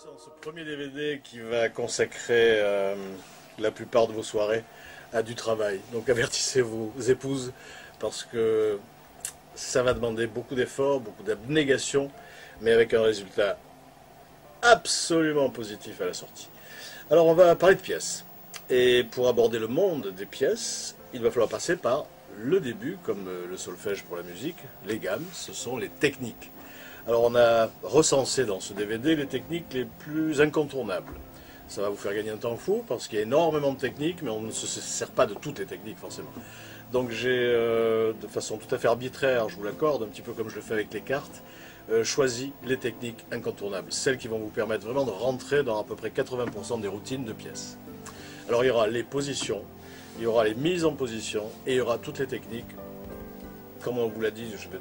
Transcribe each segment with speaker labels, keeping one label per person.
Speaker 1: Dans ce premier DVD qui va consacrer la plupart de vos soirées à du travail. Donc avertissez vos épouses parce que ça va demander beaucoup d'efforts, beaucoup d'abnégation, mais avec un résultat absolument positif à la sortie. Alors on va parler de pièces. Et pour aborder le monde des pièces, il va falloir passer par le début, comme le solfège pour la musique, les gammes, ce sont les techniques. Alors on a recensé dans ce DVD les techniques les plus incontournables. Ça va vous faire gagner un temps fou parce qu'il y a énormément de techniques, mais on ne se sert pas de toutes les techniques forcément. Donc j'ai, de façon tout à fait arbitraire, je vous l'accorde, un petit peu comme je le fais avec les cartes, choisi les techniques incontournables, celles qui vont vous permettre vraiment de rentrer dans à peu près 80% des routines de pièces. Alors il y aura les positions, il y aura les mises en position et il y aura toutes les techniques, comme on vous l'a dit, je vais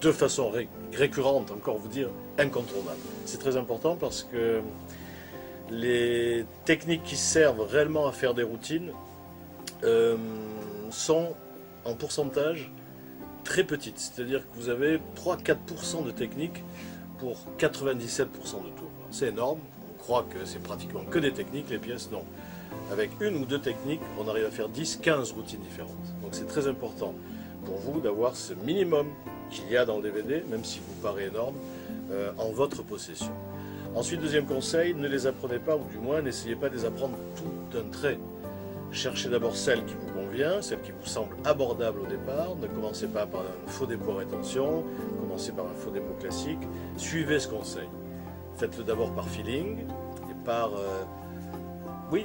Speaker 1: de façon récurrente encore vous dire, incontournables. C'est très important parce que les techniques qui servent réellement à faire des routines sont en pourcentage très petites. C'est-à-dire que vous avez 3-4% de techniques pour 97% de tours. C'est énorme, on croit que c'est pratiquement que des techniques, les pièces, non. Avec une ou deux techniques, on arrive à faire 10-15 routines différentes. Donc c'est très important pour vous d'avoir ce minimum qu'il y a dans le DVD, même si vous paraît énorme, en votre possession. Ensuite, deuxième conseil, ne les apprenez pas, ou du moins n'essayez pas de les apprendre tout d'un trait. Cherchez d'abord celle qui vous convient, celle qui vous semble abordable au départ. Ne commencez pas par un faux dépôt rétention, commencez par un faux dépôt classique. Suivez ce conseil. Faites-le d'abord par feeling et par... oui,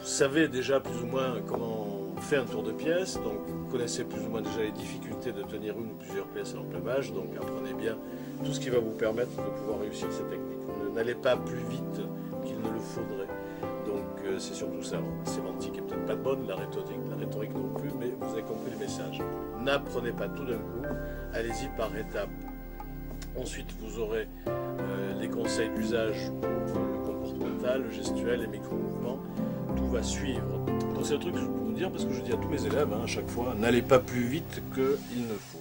Speaker 1: vous savez déjà plus ou moins comment on fait un tour de pièce, donc vous connaissez plus ou moins déjà les difficultés de tenir une ou plusieurs pièces à l'enclavage, donc apprenez bien tout ce qui va vous permettre de pouvoir réussir cette technique. N'allez pas plus vite qu'il ne le faudrait. Donc c'est surtout ça. La sémantique est peut-être pas bonne, la rhétorique non plus, mais vous avez compris le message. N'apprenez pas tout d'un coup, allez-y par étapes. Ensuite, vous aurez les conseils d'usage pour le comportemental, le gestuel, les micro-mouvements. Tout va suivre. Donc c'est un truc que je peux vous dire parce que je dis à tous mes élèves à chaque fois, n'allez pas plus vite qu'il ne faut.